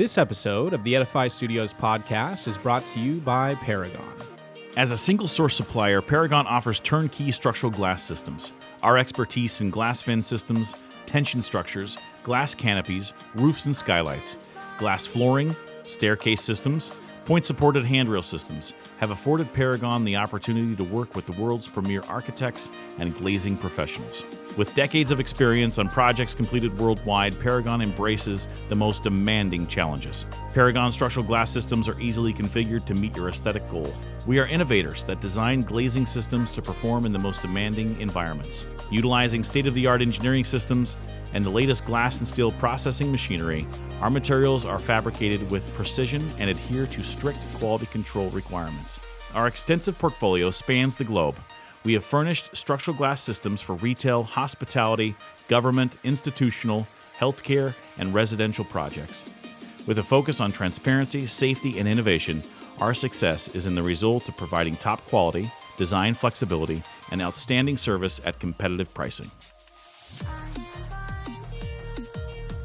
This episode of the Edify Studios Podcast is brought to you by Paragon. As a single-source supplier, Paragon offers turnkey structural glass systems. Our expertise in glass fin systems, tension structures, glass canopies, roofs and skylights, glass flooring, staircase systems, point-supported handrail systems have afforded Paragon the opportunity to work with the world's premier architects and glazing professionals. With decades of experience on projects completed worldwide, Paragon embraces the most demanding challenges. Paragon structural glass systems are easily configured to meet your aesthetic goal. We are innovators that design glazing systems to perform in the most demanding environments. Utilizing state-of-the-art engineering systems and the latest glass and steel processing machinery, our materials are fabricated with precision and adhere to strict quality control requirements. Our extensive portfolio spans the globe. We have furnished structural glass systems for retail, hospitality, government, institutional, healthcare, and residential projects. With a focus on transparency, safety, and innovation, our success is in the result of providing top quality, design flexibility, and outstanding service at competitive pricing.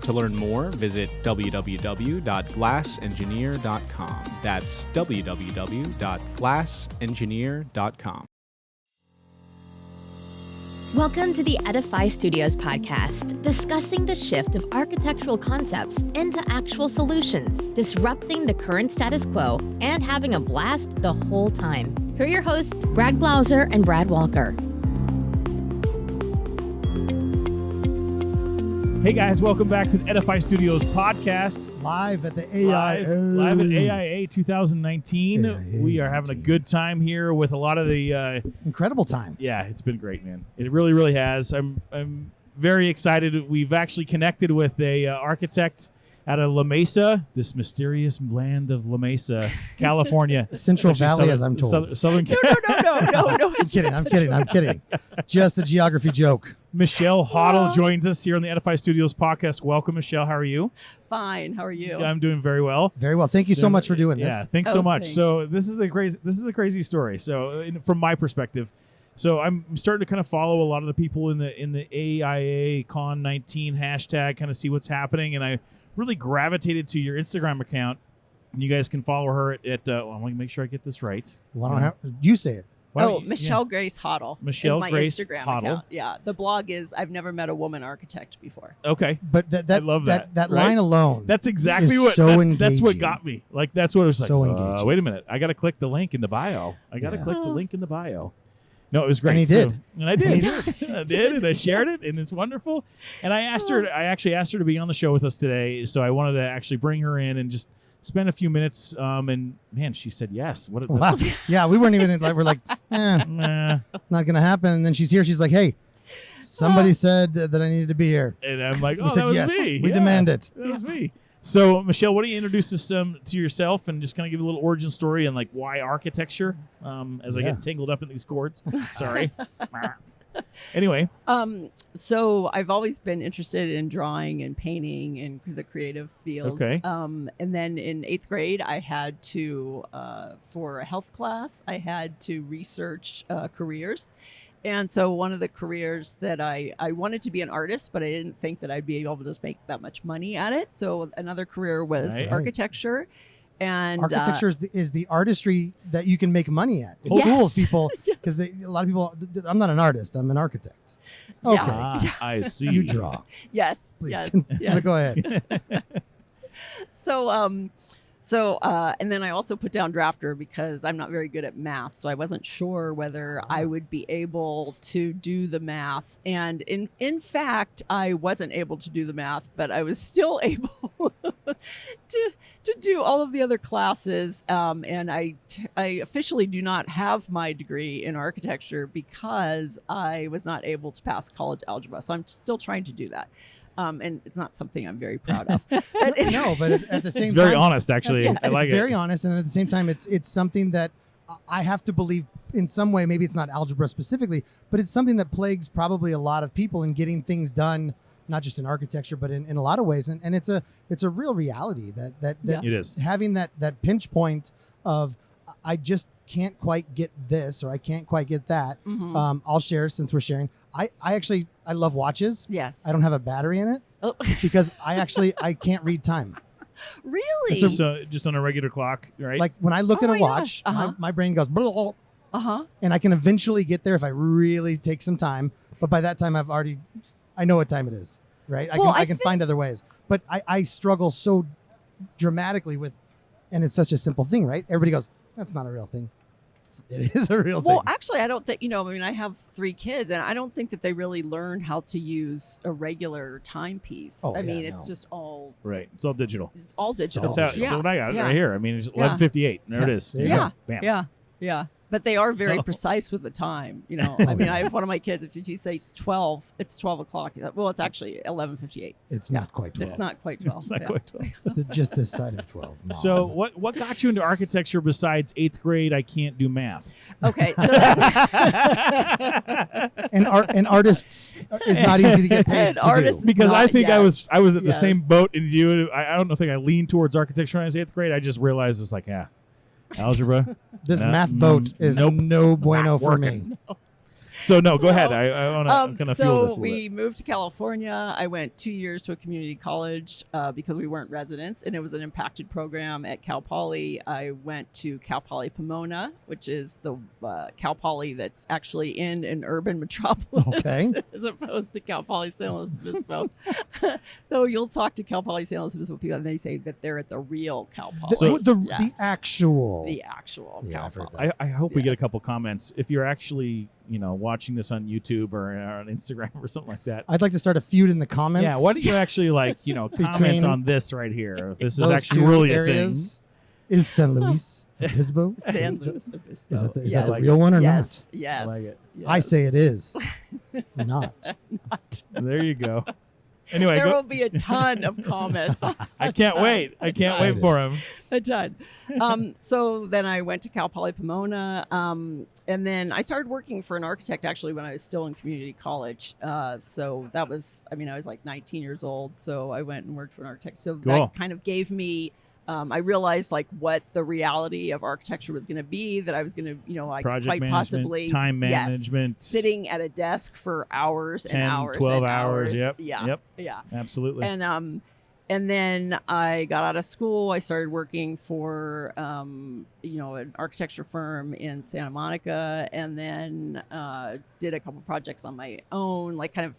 To learn more, visit www.glassengineer.com. That's www.glassengineer.com. Welcome to the Edify Studios Podcast, discussing the shift of architectural concepts into actual solutions, disrupting the current status quo, and having a blast the whole time. Here are your hosts, Brad Glauser and Brad Walker. Hey guys, welcome back to the Edify Studios Podcast. Live at the AIA. Live at AIA 2019. AIA we are having a good time here with a lot of the... Incredible time. Yeah, it's been great, man. It really, really has. I'm very excited. We've actually connected with a architect out of La Mesa, this mysterious land of La Mesa, California. Central Valley, as I'm told. Southern No. I'm kidding. Just a geography joke. Michele Hottel joins us here on the Edify Studios Podcast. Welcome, Michele. How are you? Fine. How are you? I'm doing very well. Very well. Thank you so much for doing this. Yeah, thanks so much. Thanks. So this is a crazy story. So from my perspective, so I'm starting to kind of follow a lot of the people in the AIA Con 19 hashtag, kind of see what's happening, and I really gravitated to your Instagram account. And you guys can follow her at I want to make sure I get this right. Why don't you say it? Michele Grace Hottel. Michele is my Grace Instagram Hottel. account. Yeah. The blog is I've never met a woman architect before. Okay. But I love that. That right? line alone. That's exactly is what so that's what engaging. got me. Like that's what it was So like. engaging. Wait a minute. I got to click the link in the bio. Yeah. Click the link in the bio. No, it was great. And he did. And I did. And he I did, and I shared it, and it's wonderful. And I actually asked her to be on the show with us today, so I wanted to actually bring her in and just spend a few minutes. And man, she said yes. Wow. Yeah, we weren't even we're like, Nah. not gonna happen. And then she's here. She's like, hey, somebody said that I needed to be here. And I'm like, We oh, said that was yes. me. We Yeah, demand it. That was me. So, Michele, why don't you introduce us to yourself and just kind of give a little origin story and like why architecture? As I get tangled up in these chords. Sorry. Anyway. So I've always been interested in drawing and painting and the creative fields. Okay. And then in 8th grade, I had to, for a health class, I had to research careers. And so one of the careers that I wanted to be an artist, but I didn't think that I'd be able to make that much money at it. So another career was Right. architecture. And Architecture is the artistry that you can make money at. It Yes. fools people because a lot of people. I'm not an artist. I'm an architect. Okay, Yeah. I see. you draw. yes, Please, yes. go ahead. So, and then I also put down drafter because I'm not very good at math. So I wasn't sure whether I would be able to do the math. And in fact, I wasn't able to do the math, but I was still able to do all of the other classes. And I officially do not have my degree in architecture because I was not able to pass college algebra. So I'm still trying to do that. And it's not something I'm very proud of. But No, but at the same It's time, very honest, actually. Yeah. I like it's very it. honest, and at the same time, it's something that I have to believe in some way. Maybe it's not algebra specifically, but it's something that plagues probably a lot of people in getting things done, not just in architecture, but in a lot of ways. And it's a real reality that Yeah. It is. having that pinch point of I just can't quite get this or I can't quite get that. Mhm. I'll share since we're sharing. I love watches. Yes. I don't have a battery in it Oh. because I can't read time. Really? So just on a regular clock, right? Like when I look Oh at a my watch, gosh. Uh-huh. my brain goes, blah, Uh-huh. and I can eventually get there if I really take some time. But by that time, I know what time it is, right? Well, I can find other ways. But I struggle so dramatically with, and it's such a simple thing, right? Everybody goes, that's not a real thing. It is a real thing. Well, actually, I don't think, I have 3 kids, and I don't think that they really learn how to use a regular timepiece. Oh, I yeah, mean, it's no. just all, right. It's all digital. it's all digital. It's That's how. Yeah. So what I got Yeah. right here. I mean, it's Yeah. 11:58. There it is. There you Yeah. Bam. Yeah. But they are very So- precise with the time. I mean, I have one of my kids, if you say it's 12, it's 12 o'clock. Well, it's actually 11:58. It's not quite 12. It's not quite 12. It's not Yeah. quite 12. It's just this side of 12. Mom. So what got you into architecture besides 8th grade? I can't do math. Okay. So and artists is not easy to get paid And to artists- do. Because I Not think yet. I was at the Yes. same boat as you. I don't think I leaned towards architecture when I was 8th grade. I just realized it's like, algebra. This No, math boat is nope. no bueno Not for working. me. So no, go No. ahead. I want to kind of fuel this a So little we bit. moved to California. I went 2 years to a community college because we weren't residents, and it was an impacted program at Cal Poly. I went to Cal Poly Pomona, which is the Cal Poly that's actually in an urban metropolis, Okay. as opposed to Cal Poly San Luis Obispo. Though you'll talk to Cal Poly San Luis Obispo people, and they say that they're at the real Cal Poly. The actual. The actual Yeah, Cal I've heard Poly. that. I hope we get a Yes. couple comments. If you're actually, watching this on YouTube or on Instagram or something like that. I'd like to start a feud in the comments. Yeah, why don't you actually comment Between on this right here? If this is Those actually two really areas is San Luis Obispo. San Luis Obispo. Is that the Yes. real one or Yes. Yes. I like it. not? I say it is. Not. a thing? There you go. Anyway, There will be a ton of comments. I can't wait. I can't wait Excited. for him. A ton. So then I went to Cal Poly Pomona, and then I started working for an architect actually when I was still in community college. So that was, I was like 19 years old. So I went and worked for an architect. So Cool. that kind of gave me. I realized like what the reality of architecture was going to be. That I was going to, I Project quite management, possibly time yes, management, sitting at a desk for hours 10, and hours, 12 and hours. Yep. Yeah. Yep. Yeah. Absolutely. And then I got out of school. I started working for, an architecture firm in Santa Monica, and then did a couple projects on my own. Like kind of,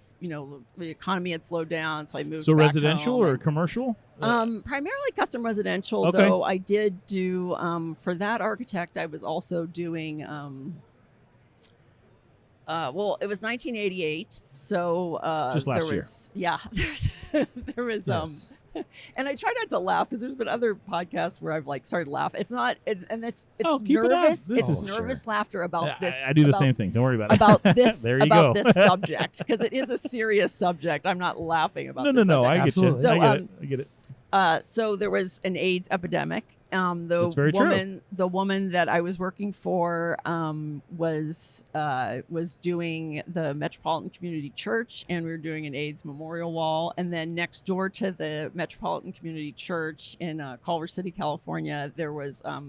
the economy had slowed down, so I moved. So back residential home or and- commercial? primarily custom residential. Okay. Though I did do for that architect. I was also doing. Well, it was 1988, so Just last there year. was, yeah, there was Yes. and I try not to laugh because there's been other podcasts where I've like started laughing. It's not, and it's Oh, keep it up. nervous. This It's is- nervous laughter about this. I do the about- same thing. Don't worry about it. about this There you about go. this subject because it is a serious subject. I'm not laughing about. No. this subject. I get Absolutely. you. So, I get it. I get it. So there was an AIDS epidemic. That's very true. The woman that I was working for was doing the Metropolitan Community Church, and we were doing an AIDS memorial wall. And then next door to the Metropolitan Community Church in Culver City, California, there was a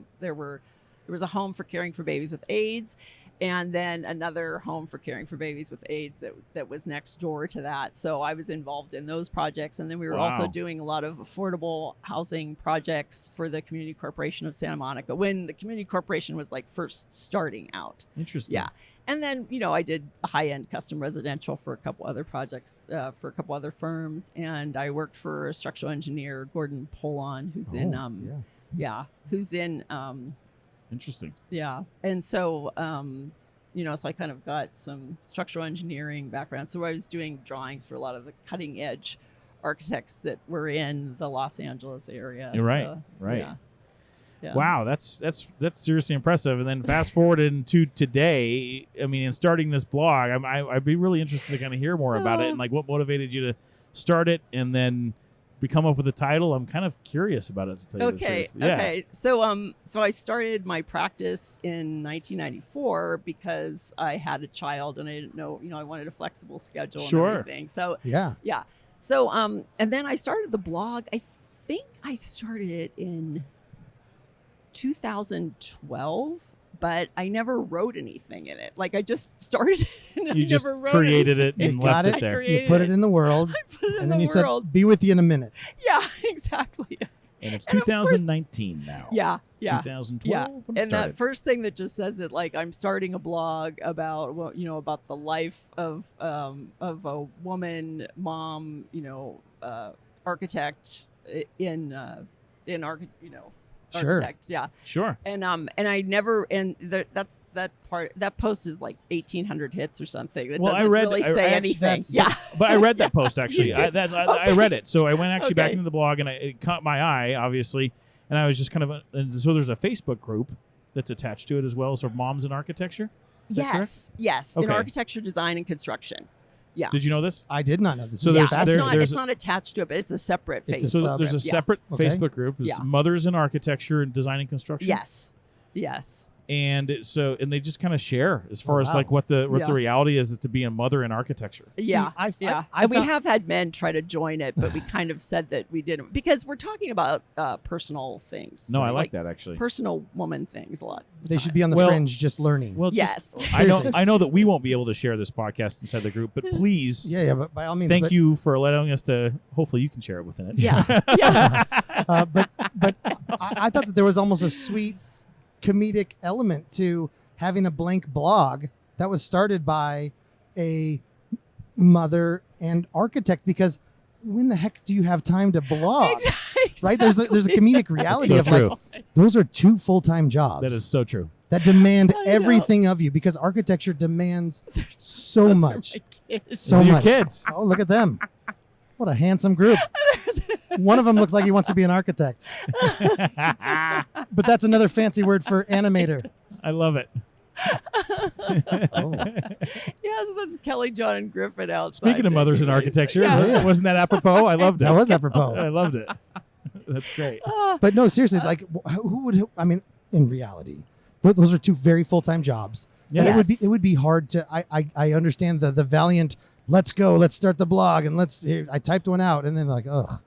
home for caring for babies with AIDS. And then another home for caring for babies with AIDS that was next door to that. So I was involved in those projects. And then we were also Wow. doing a lot of affordable housing projects for the Community Corporation of Santa Monica when the Community Corporation was like first starting out. Interesting. Yeah. And then, I did high-end custom residential for a couple other projects, for a couple other firms. And I worked for a structural engineer, Gordon Polon, who's Oh, yeah. who's in, Interesting. yeah. And so, so I kind of got some structural engineering background. So I was doing drawings for a lot of the cutting edge architects that were in the Los Angeles area. You're right. So, Right. yeah. Yeah. Wow, that's seriously impressive. And then fast forward into today, in starting this blog, I'd be really interested to kind of hear more about it and like what motivated you to start it and then come up with a title. I'm kind of curious about it, to tell you the Okay. truth. Yeah. Okay. So I started my practice in 1994 because I had a child and I didn't know, I wanted a flexible schedule Sure. and everything. So Yeah. yeah. So and then I started the blog. I think I started it in 2012, but I never wrote anything in it. Like I just started it and You I just never wrote created it anything. and You left got it it. there. created You put it in the world, I put it in and then the you world. said, "Be with you in a minute." Yeah, exactly. And it's And of course- 2019 now. Yeah. 2012. Yeah, when it and started. that first thing that just says it, like I'm starting a blog about, well, about the life of a woman, mom, architect Sure. architect, yeah, Sure. and I never, and that post is like 1,800 hits or something. It Well, doesn't really I say actually- anything. that's- Yeah, But I read that post actually. You did? I read it. So I went actually back Okay. into the blog and it caught my eye, obviously. And I was just kind of and so there's a Facebook group that's attached to it as well. So Moms in Architecture. Is that correct? yes, Okay. in architecture, design, and construction. Yeah. Did you know this? I did not know this. So This is there's- fascinating. it's not attached to it, but it's a separate It's a Facebook. So sub- there's a Yeah. separate Okay. Facebook group. It's Yeah. Mothers in Architecture and Design and Construction. Yes. And they just kind of share as far as wow. like what the Yeah. reality is to be a mother in architecture. Yeah. I And we found- have had men try to join it, but we kind of said that we didn't because we're talking about personal things. No, I like that actually. Personal woman things a lot. of They should be on the Well- fringe just learning. Well, Yes. I know that we won't be able to share this podcast inside the group, but please yeah, but by all means. thank but, you for allowing us to. Hopefully, you can share it within it. Yeah. Yeah. But I thought that there was almost a sweet comedic element to having a blank blog that was started by a mother and architect, because when the heck do you have time to blog? Right? There's a comedic reality so of true. like those are 2 full-time jobs That is so true. that demand I know. everything of you, because architecture demands so Those are much. my kids. So These are your much. kids. Oh, look at them. What a handsome group. One of them looks like he wants to be an architect. But that's another fancy word for animator. I love it. Oh. Yeah, so that's Kelly, John, and Griffin outside. Speaking of mothers in taking architecture, Yeah. Yeah. wasn't that apropos? I loved it. That was I apropos. loved it. That's great. But no, seriously, like I mean, in reality, those are 2 very full-time jobs. Yeah. And Yes. it would be hard to I understand the valiant, let's go, let's start the blog and I typed one out and then like, ugh,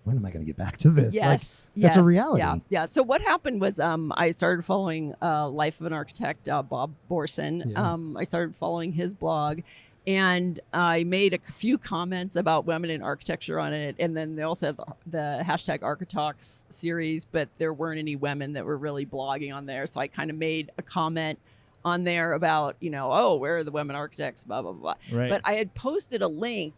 when am I going to get back to this? Yes, Like, that's a yes, reality. Yeah. So what happened was I started following Life of an Architect, Bob Borson. Yeah. I started following his blog, and I made a few comments about women in architecture on it. And then they also had the hashtag Architalks series, but there weren't any women that were really blogging on there. So I kind of made a comment on there about, oh, where are the women architects, blah, blah, blah. Right. But I had posted a link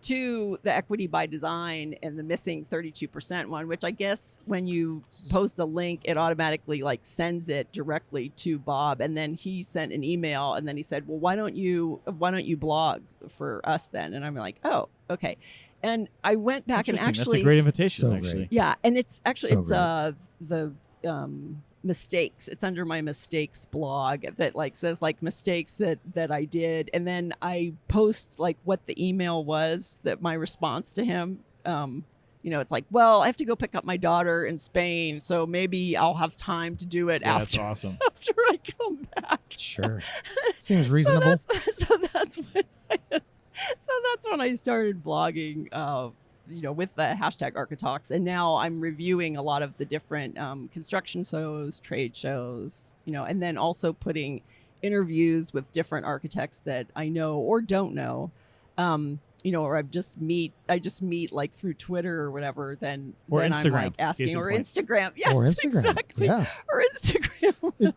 to the Equity by Design and the missing 32% one, which I guess when you post a link, it automatically like sends it directly to Bob. And then he sent an email and then he said, well, why don't you blog for us then? And I'm like, oh, okay. And I went back and Interesting. actually, That's a great invitation, So actually. great. yeah. And it's actually, So the mistakes. It's under my mistakes blog that like says like mistakes that I did. And then I post like what the email was, that my response to him. It's like, well, I have to go pick up my daughter in Spain, so maybe I'll have time to do it Yeah, that's after awesome. after I come back. Sure. Seems reasonable. So that's when I started blogging. With the hashtag Architalks, and now I'm reviewing a lot of the different construction shows, trade shows, and then also putting interviews with different architects that I know or don't know, or I just meet like through Twitter or whatever. Then I'm Instagram, like asking, case in or point. Instagram, yes, Or Instagram. exactly, Yeah. or Instagram.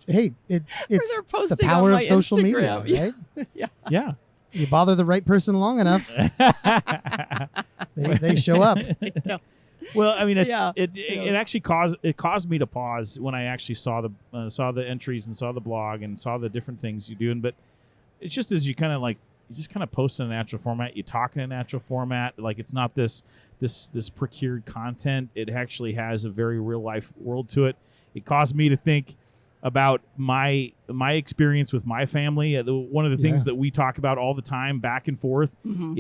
It's they're the posting power on of my social Instagram. media, right? Yeah. You bother the right person long enough, they show up. Well, I mean, Yeah. it actually caused me to pause when I actually saw the entries and saw the blog and saw the different things you do. But it's just as you just kind of post in a natural format, you talk in a natural format. Like it's not this procured content. It actually has a very real life world to it. It caused me to think about my experience with my family. One of the things that we talk about all the time, back and forth, Mhm.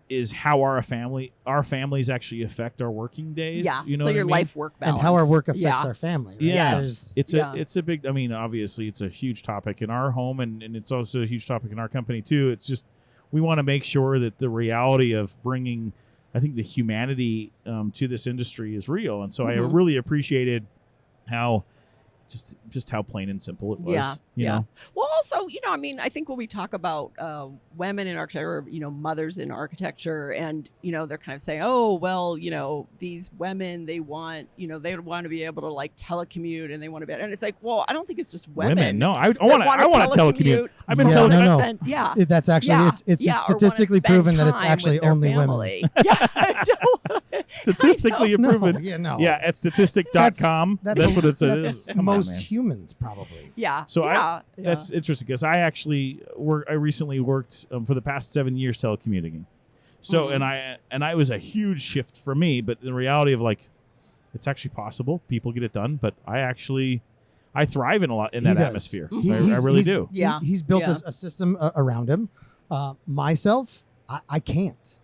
is how our families actually affect our working days. Yeah. You know so what your I mean? life work balance. And how our work affects Yeah. our family. Right? Yes. There's- It's a big, I mean, obviously it's a huge topic in our home and it's also a huge topic in our company too. It's just, we want to make sure that the reality of bringing, I think, the humanity to this industry is real. And so I Mhm. really appreciated how just how plain and simple it was. Yeah, You know? Well, also, I mean, I think when we talk about women in architecture, or, mothers in architecture, and they're kind of saying, oh, well, these women, they want, they want to be able to like telecommute, and they want to be, and it's like, well, I don't think it's just women. No, I want to telecommute. I've been Yeah, telecommute. Yeah, That's actually it's statistically proven that it's actually only women. Yeah, I don't Statistically proven. Yeah, at statistic.com. That's what it says. That's most humans probably. Yeah. So that's interesting because I recently worked for the past 7 years telecommuting. So and I was a huge shift for me, but the reality of like it's actually possible. People get it done, but I thrive in that atmosphere. I really do. Yeah. He's built a system around him. Myself, I can't.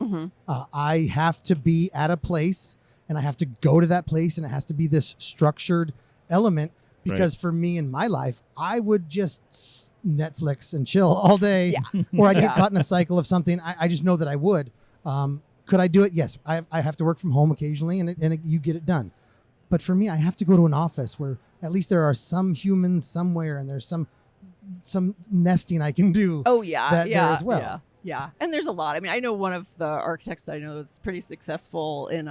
I have to be at a place, and I have to go to that place, and it has to be this structured element. Because for me in my life, I would just Netflix and chill all day, or I'd get caught in a cycle of something. I just know that I would. Could I do it? Yes. I have to work from home occasionally, and you get it done. But for me, I have to go to an office where at least there are some humans somewhere, and there's some nesting I can do. Oh yeah, there as well. Yeah, and there's a lot. I mean, I know one of the architects that I know that's pretty successful in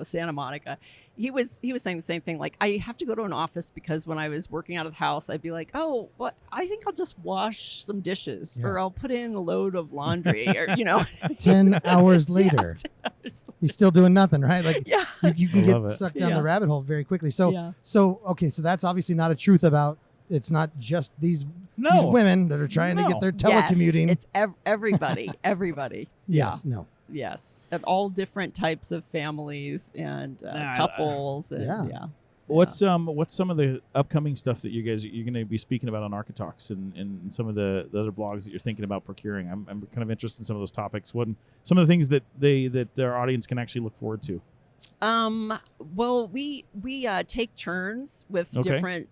Santa Monica. He was saying the same thing. Like, I have to go to an office because when I was working out of the house, I'd be like, oh, what? I think I'll just wash some dishes, or I'll put in a load of laundry, or 10 hours later, 10 hours. He's still doing nothing, right? Like you can get it. sucked down the rabbit hole very quickly. So okay, so that's obviously not a truth about. It's not just these women that are trying to get their telecommuting. Yes, it's everybody. Yes. Yeah. No. Yes. And all different types of families and couples. And, What's some of the upcoming stuff that you're going to be speaking about on Architalks and some of the other blogs that you're thinking about procuring? I'm kind of interested in some of those topics. What some of the things that their audience can actually look forward to? Well, we take turns with different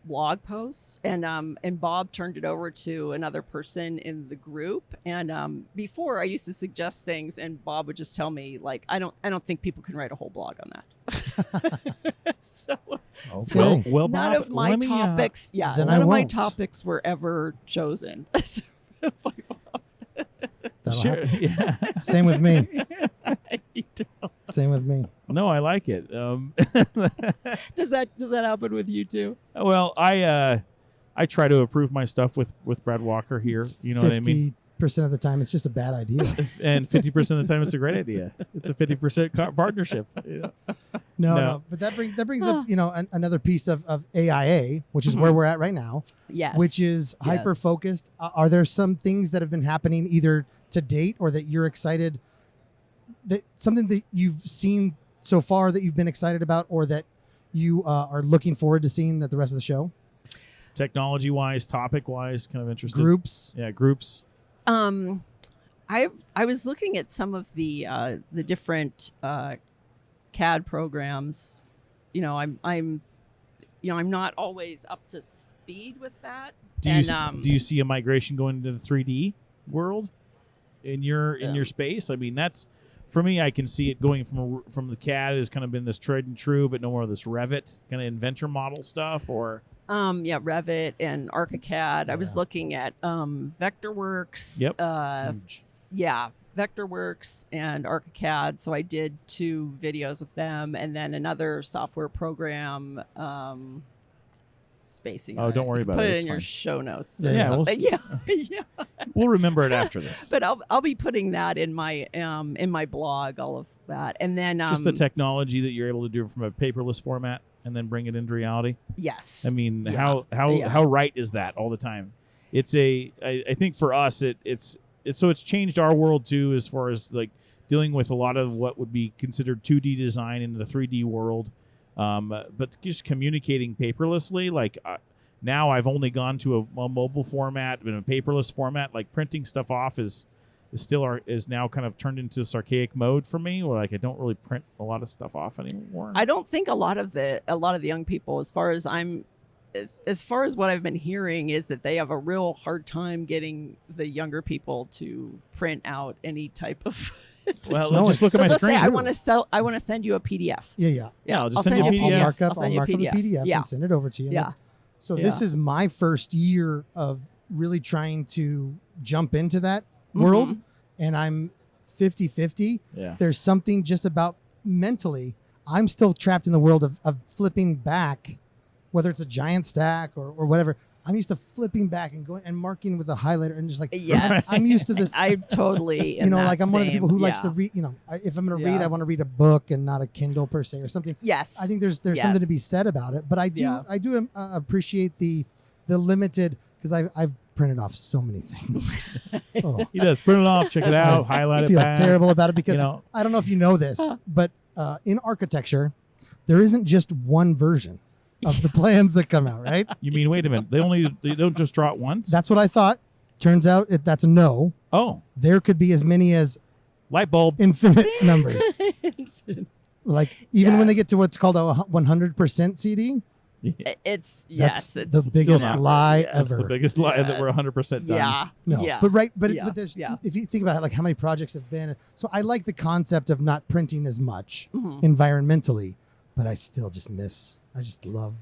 blog posts, and Bob turned it over to another person in the group. And before, I used to suggest things, and Bob would just tell me, like, I don't think people can write a whole blog on that. So well, none Bob, of my topics, none of my topics were ever chosen. Sure. Yeah. Same with me. You don't. Same with me. No, I like it. Does that happen with you too? Well, I try to approve my stuff with Brad Walker here. You know what I mean? 50% of the time, it's just a bad idea. And 50% of the time, it's a great idea. It's a 50% partnership. No. But that brings up another piece of AIA, which is where we're at right now. Yes. Which is hyper focused. Are there some things that have been happening either to date or that you're excited? That something that you've seen so far that you've been excited about, or that you are looking forward to seeing at the rest of the show? Technology wise, topic wise, kind of interested. Groups. Yeah, groups. I was looking at some of the different CAD programs. I'm not always up to speed with that. Do you see a migration going into the 3D world in your space? I mean, that's for me. I can see it going from the CAD has kind of been this tried and true, but no more of this Revit kind of inventor model stuff, or Revit and ArchiCAD. I was looking at Vectorworks. Yep. Huge. Yeah, Vectorworks and ArchiCAD. So I did 2 videos with them, and then another software program. Spacing. Oh, don't worry about it. Put it It's in your fine. show notes. Yeah, Yeah. We'll remember it after this. But I'll be putting that in my blog, all of that, and then Just the technology that you're able to do from a paperless format and then bring it into reality. Yes. I mean, how right is that all the time? It's I think for us it's changed our world too, as far as like dealing with a lot of what would be considered 2D design into the 3D world. But just communicating paperlessly, like now I've only gone to a mobile format, in a paperless format. Like printing stuff off is now kind of turned into this archaic mode for me, where like I don't really print a lot of stuff off anymore. I don't think a lot of the young people, as far as what I've been hearing, is that they have a real hard time getting the younger people to print out any type of Well, No, just look at So my let's say screen. I want to send you a PDF. Yeah. Yeah, I'll just I'll send you a send PDF. Markup. I'll send you a mark up a PDF. PDF Yeah. and send it over to you. And Yeah. that's- So this Yeah. is my first year of really trying to jump into that world, and I'm 50-50. Yeah. There's something just about mentally, I'm still trapped in the world of flipping back, whether it's a giant stack or whatever. I'm used to flipping back and going and marking with a highlighter and just like, Yes. I'm used to this. I'm totally, You know, like I'm one of the people who likes to yeah. read. You know, if I'm going to read, Yeah. I want to read a book and not a Kindle per se or something. Yes. I think there's something to Yes. be said about it, but I do Yeah. appreciate the limited, because I've printed off so many things. Oh, He does. Print it off, check it out, highlight I it feel back. terrible about it because You know. I don't know if you know this, but in architecture, there isn't just one version of the plans that come out, right? You mean, wait a minute. They don't just draw it once? That's what I thought. Turns out that's a no. Oh, There could be as many as light bulb. infinite numbers. Like even Yeah. when they get to what's called a 100% CD, It's that's it's the biggest not right. lie That's ever. the biggest lie that we're Yes. 100% done. yeah. No, Yeah. but Yeah. there's Yeah. if you think about it, like how many projects have been. So I like the concept of not printing as much Mhm. environmentally, but I still just miss. I just love.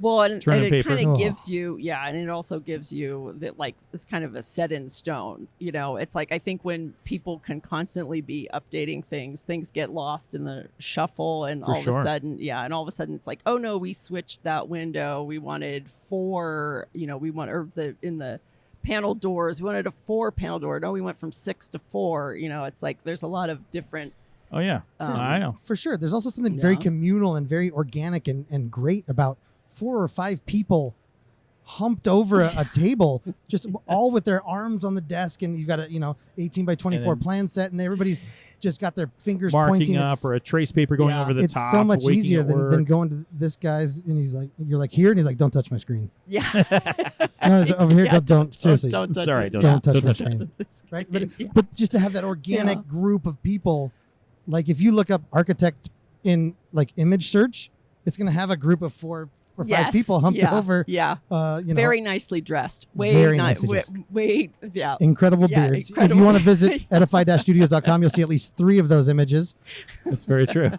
Well, and Turning it paper. kind Oh. of gives you, and it also gives you that, like, it's kind of a set in stone. You know, it's like I think when people can constantly be updating things get lost in the shuffle, and For all sure. of a sudden, it's like, oh no, we switched that window. We wanted 4. You know, in the panel doors, we wanted a 4 panel door. No, we went from 6 to 4. You know, it's like there's a lot of different. Oh, yeah. I know. For sure, there's also something very Yeah. communal and very organic and great about 4 or 5 people humped over a table, just all with their arms on the desk, and you've got a 18 by 24 And then- plan set, and everybody's just got their fingers Marking pointing. up It's- or a trace paper going Yeah. over the it's top. so much waking easier at than work. going to this guy's, and he's like, you're like here, and he's like, don't touch my screen. Yeah. No, it's over here. Yeah, don't seriously. Don't touch Sorry, it. don't touch my touch screen. Right? But Yeah. but just to have that organic Yeah. group of people, like if you look up architect in like image search, it's gonna have a group of 4 or 5 Yes. people humped Yeah. over. Yeah. Very Very nicely dressed. Way Very nice. nicely dressed. Yeah. incredible Yeah, beards. incredible. If you want to visit edify-studios.com, you'll see at least 3 of those images. That's very true.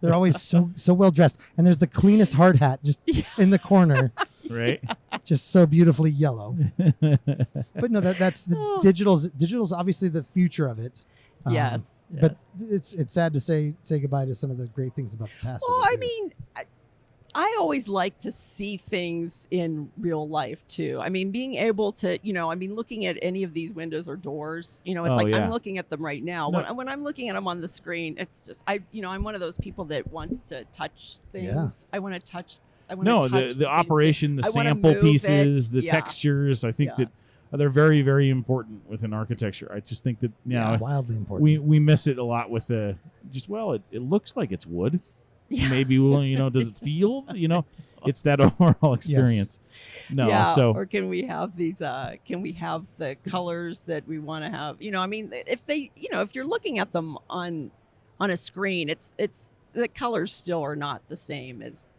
They're always so well dressed, and there's the cleanest hard hat just in the corner, Right? just so beautifully yellow. But no, that's the digital's obviously the future of it. Yes. But it's sad to say goodbye to some of the great things about the past. Well, of it, I too. mean, I always like to see things in real life too. I mean, being able to, looking at any of these windows or doors, it's Oh, like yeah. I'm looking at them right now. No. When I'm looking at them on the screen, it's just I'm one of those people that wants to touch things. Yeah. I want to touch. I want No, to touch the things that- operation, the I wanna sample move pieces, it. the Yeah. textures. I think Yeah. that they're very, very important within architecture. I just think that wildly important. we miss it a lot with the it looks like it's wood. Yeah. Maybe does it feel? It's that overall experience. No, so or can we have these? Can we have the colors that we want to have? If you're looking at them on a screen, it's the colors still are not the same as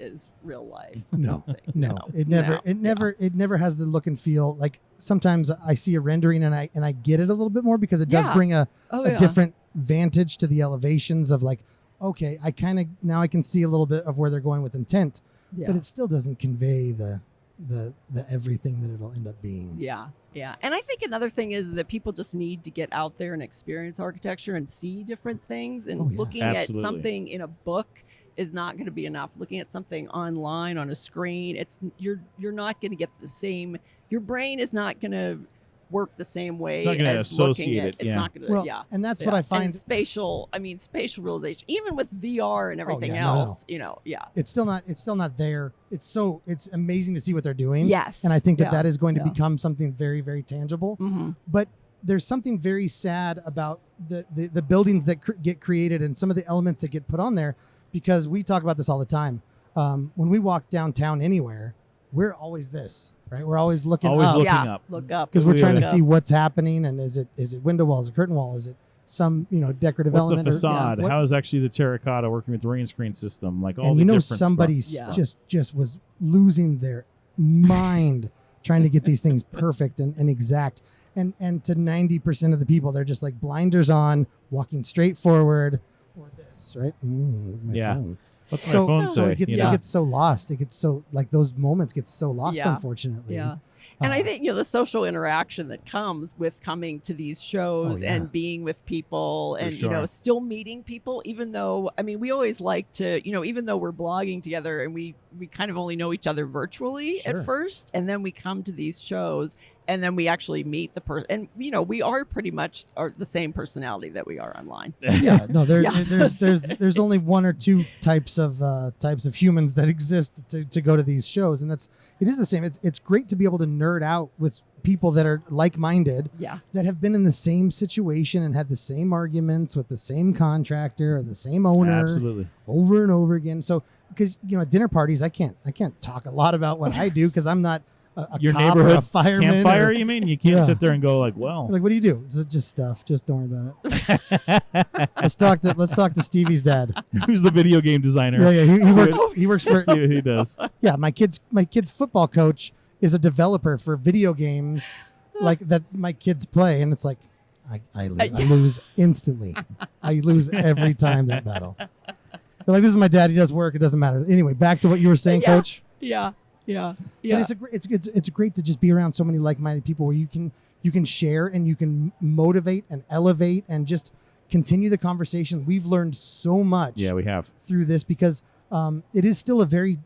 real life. No, I think. no, it never has the look and feel. Like sometimes I see a rendering and I get it a little bit more because it does Yeah. bring a Yeah. different vantage to the elevations of like, okay, I can see a little bit of where they're going with intent, Yeah. but it still doesn't convey the everything that it'll end up being. Yeah. And I think another thing is that people just need to get out there and experience architecture and see different things. And Oh, yeah. looking Absolutely. at something in a book is not going to be enough. Looking at something online on a screen, you're not going to get the same. Your brain is not going to work the same way It's not gonna as looking associate at it, It's yeah. not going to. Well, Yeah. and that's Yeah. what I And find. spatial realization, even with VR and everything yeah, no, else, yeah. It's still not there. It's amazing to see what they're doing. Yes. And I think Yeah. that is going to Yeah. become something very, very tangible. Mm-hmm. But there's something very sad about the buildings that get created and some of the elements that get put on there, because we talk about this all the time. When we walk downtown anywhere, we're always this, right? We're always looking Always up looking Yeah. up. Look up. because we're we trying to always- see what's happening, and is it window wall, is it curtain wall, is it some decorative What's the element? facade? What- How is actually the terracotta working with the rain screen system? Like all and the you know different somebody Yeah. just was losing their mind trying to get these things perfect and exact. And to 90% of the people, they're just like blinders on, walking straight forward, or this, right? My phone. What's my phone so say? it gets so lost. It gets so, like, those moments get so lost, unfortunately. Yeah. And I think, the social interaction that comes with coming to these shows and being with people and, still meeting people, even though, we always like to, even though we're blogging together and we kind of only know each other virtually at first, and then we come to these shows and then we actually meet the person. And, we are pretty much the same personality that we are online. Yeah, no, there's only one or two types of humans that exist to go to these shows. And it is the same. It's great to be able to nerd out with people that are like-minded, that have been in the same situation and had the same arguments with the same contractor or the same owner over and over again. So, because, at dinner parties, I can't talk a lot about what I do because I'm not your cop neighborhood or a fireman campfire, you mean? You can't sit there and go like, well, like, what do you do? It's just stuff. Just don't worry about it. Let's talk to Stevie's dad. Who's the video game designer? Yeah. He works for. See what he does. Yeah, my kid's football coach is a developer for video games like that my kids play, and it's like I lose instantly. I lose every time that battle. They're like, this is my dad. He does work. It doesn't matter. Anyway, back to what you were saying, Coach. Yeah. But it's great to just be around so many like-minded people where you can share and you can motivate and elevate and just continue the conversation. We've learned so much. Yeah, we have through this because it is still a very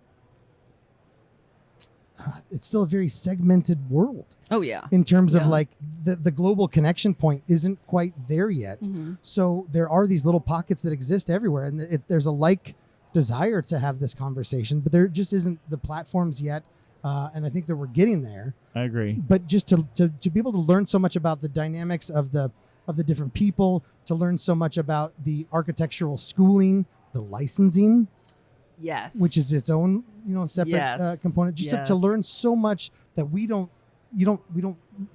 segmented world. Oh yeah. In terms of like the global connection point isn't quite there yet. Mm-hmm. So there are these little pockets that exist everywhere, and there's a desire to have this conversation, but there just isn't the platforms yet. And I think that we're getting there. I agree. But just to be able to learn so much about the dynamics of the different people, to learn so much about the architectural schooling, the licensing, which is its own separate component. Just to learn so much that we don't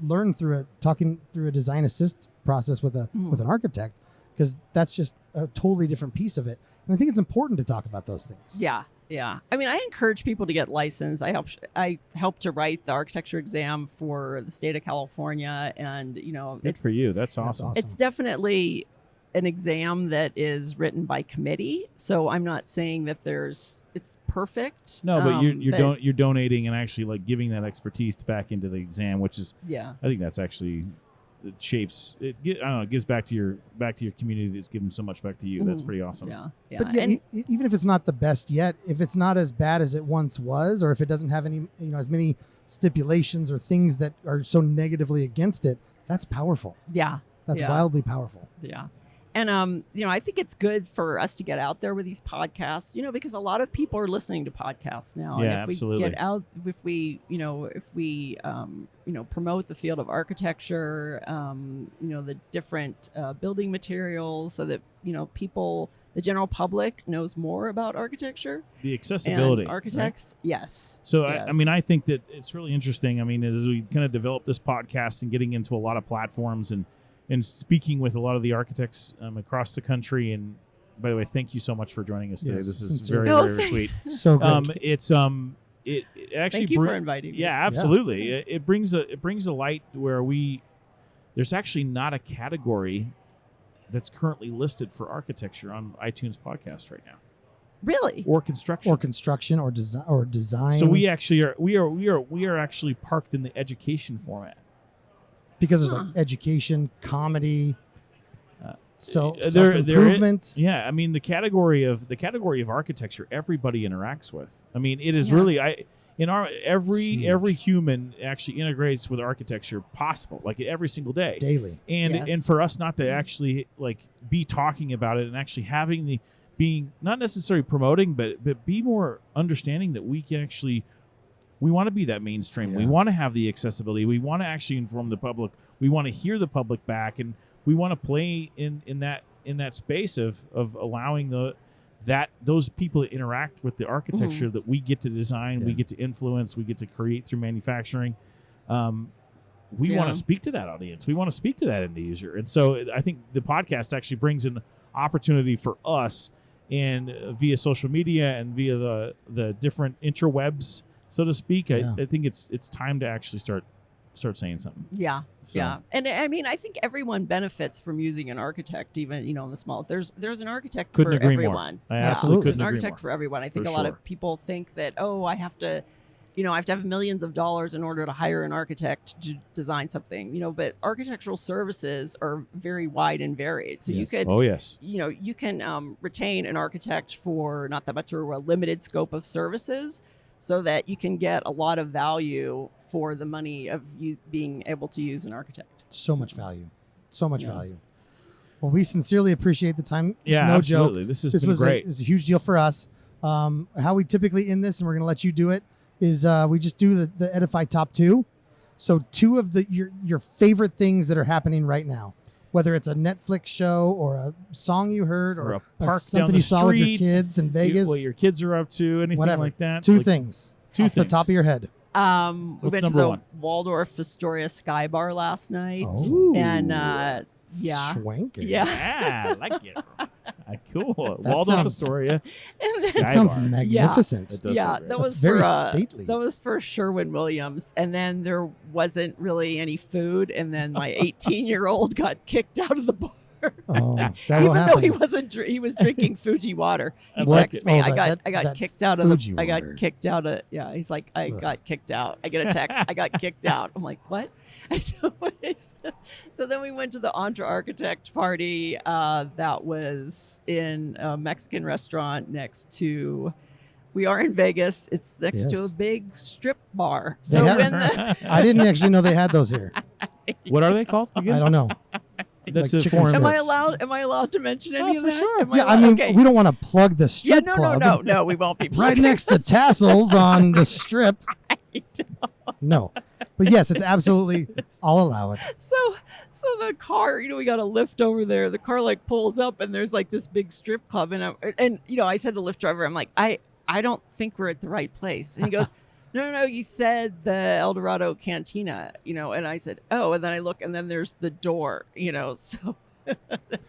learn talking through a design assist process with an architect, because that's just a totally different piece of it. And I think it's important to talk about those things. Yeah. I encourage people to get licensed. I helped to write the architecture exam for the state of California, and good for you. That's awesome. It's definitely an exam that is written by committee. So I'm not saying that it's perfect. No, but you're donating and actually like giving that expertise back into the exam, which is I think that's actually. It shapes it. I don't know. It gives back to your community. That's given so much back to you. That's pretty awesome. Yeah. But even if it's not the best yet, if it's not as bad as it once was, or if it doesn't have any as many stipulations or things that are so negatively against it, that's powerful. Yeah. That's wildly powerful. Yeah. And, I think it's good for us to get out there with these podcasts, because a lot of people are listening to podcasts now. Yeah, and if absolutely. we get out, if we promote the field of architecture, the different building materials so that, people, the general public knows more about architecture. The accessibility. And architects, right? Yes. So, yes. I think that it's really interesting. As we kind of develop this podcast and getting into a lot of platforms and speaking with a lot of the architects across the country. And by the way, thank you so much for joining us today. This is very, very sweet. So great. It actually thank you for inviting me. Yeah, absolutely. Yeah. It brings a light where there's actually not a category that's currently listed for architecture on iTunes podcast right now. Really? Or construction or design. So we actually are actually parked in the education format. Because there's like education, comedy, self-improvement. The category of architecture everybody interacts with. It is really every human actually integrates with architecture possible, like every single day, daily. And for us not to actually like be talking about it and actually being not necessarily promoting, but be more understanding that we can actually. We want to be that mainstream. Yeah. We want to have the accessibility. We want to actually inform the public. We want to hear the public back, and we want to play in that space of allowing those people to interact with the architecture that we get to design, we get to influence, we get to create through manufacturing. We want to speak to that audience. We want to speak to that end user, and so I think the podcast actually brings an opportunity for us, and via social media and via the different interwebs so to speak. Yeah. I think it's time to actually start saying something. Yeah. So- Yeah. And I mean, I think everyone benefits from using an architect, even, in the small. There's an architect Couldn't for agree more. everyone. I Yeah. absolutely Absolutely. There's couldn't an agree architect more. for everyone. I think For a lot sure. of people think that, I have to have millions of dollars in order to hire an architect to design something, but architectural services are very wide and varied. So Yes. you could, Oh yes. you can retain an architect for not that much or a limited scope of services so that you can get a lot of value for the money of you being able to use an architect. So much value. So much Yeah. value. Well, we sincerely appreciate the time. Yeah, no absolutely. joke. This has This been was great. a huge deal for us. How we typically end this, and we're going to let you do it, is we just do the Edify top 2. So 2 of your favorite things that are happening right now, whether it's a Netflix show or a song you heard Or or a park something down the you saw with your street, kids in Vegas. What your kids are up to, anything Whatever. like that. 2 Like, things. 2 off the things. top of your head. We What's went to number the 1? Waldorf Astoria Sky Bar last night. Oh. And yeah. Schwanker. Yeah. Yeah, I like it. Cool. That Waldorf sounds- Astoria. And then, Sky That sounds bar. magnificent. It does yeah, sound great. that That's was very for stately. that was for Sherwin-Williams, and then there wasn't really any food, and then my 18-year-old got kicked out of the bar. Oh, that Even will though happen. he wasn't, he was drinking Fuji water. He What? texted me. Oh, I got that kicked out of Fuji the. I water. got kicked out of. Yeah, he's like, I Ugh. got kicked out. I get a text. I got kicked out. I'm like, what? So then we went to the Entre Architect party. That was in a Mexican restaurant next to. We are in Vegas. It's next to Yes. a big strip bar. They So have- when the, I didn't actually know they had those here. What are they called again? I don't know. That's like a chicken foreign. am strips. I allowed to mention any Oh, of for that? sure. Am Yeah, I allowed- mean, okay. we don't want to plug the Yeah, strip no, club. no, we won't be Right next to tassels on the strip. No. But yes, it's absolutely, I'll allow it. So the car, we got a lift over there. The car like pulls up, and there's like this big strip club, and I said to the Lyft driver, I'm like, I don't think we're at the right place, and he goes, no, you said the El Dorado Cantina, and I said, oh, and then I look, and then there's the door, so.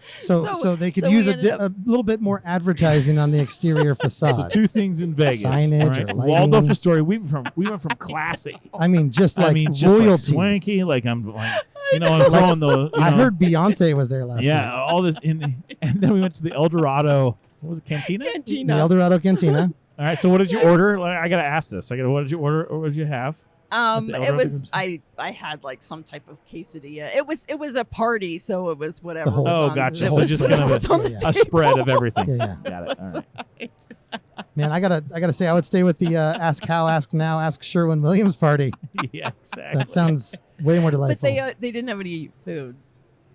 So they could so use we a ended up- a little bit more advertising on the exterior So facade. 2 things in Vegas. Signage right? or lighting. Waldorf Astoria. We went from classy. I mean, just like just royalty. like swanky. Like I'm throwing the. I heard Beyonce was there last Yeah, night. all this and then we went to the El Dorado. What was it? Cantina. The Cantina. El Dorado Cantina. All right. So what did you order? Like, I gotta ask this. What did you order? Or what did you have? It Dorado was I had like some type of quesadilla. It was a party, so it was whatever. The whole- was Oh, on- gotcha. it So was just whatever kind of was on the a A table. spread of everything. Yeah, yeah. Got it. All right. Man, I gotta say, I would stay with the Ask How, Ask Now, Ask Sherwin-Williams party. Yeah, exactly. That sounds way more But delightful. they didn't have any food.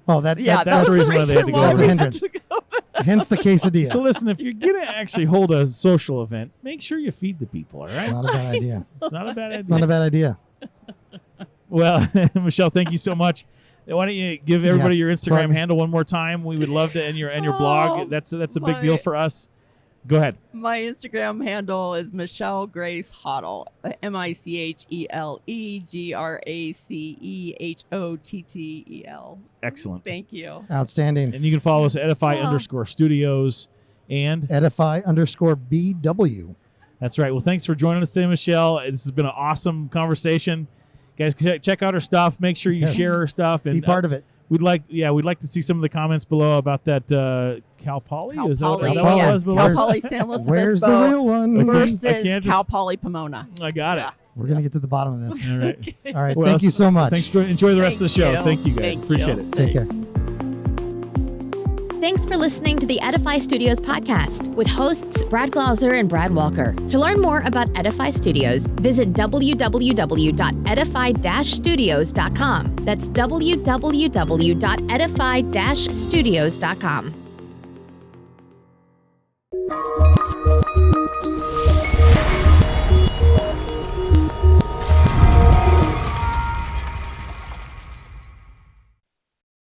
Oh, that's that's the reason why they had to go That's a we hindrance. had to go. hence the quesadilla. So listen, if you're gonna actually hold a social event, make sure you feed the people. All It's right. not a bad idea. It's not a bad It's not a idea. bad idea. Well, Michelle, thank you so much. Why don't you give everybody your Instagram plug. handle one more time? We would love to, and your blog. Oh, That's a big deal for us. Go ahead. My Instagram handle is Michele Grace Hottel. MiCheLeGracehottel. Excellent. Thank you. Outstanding. And you can follow us at Edify Oh. _Studios. And Edify_BW. that's right. Well, thanks for joining us today, Michelle. This has been an awesome conversation. Guys, check out her stuff. Make sure you Yes. share her stuff. And Be part of it. we'd like to see some of the comments below about that Cal Poly. Cal Is that what Poly, it yes. was? Cal Where's- Poly San Luis Where's the Obispo real one? versus I can't Cal just- Poly Pomona. I got it. Yeah. We're going to get to the bottom of this. All right. All right. Well, Thank you so much. Thanks. Enjoy the rest of the show. Thank Thank you, guys. Thank Appreciate you. it. Take care. Thanks for listening to the Edify Studios podcast with hosts Brad Glauser and Brad Walker. To learn more about Edify Studios, visit www.edify-studios.com. That's www.edify-studios.com.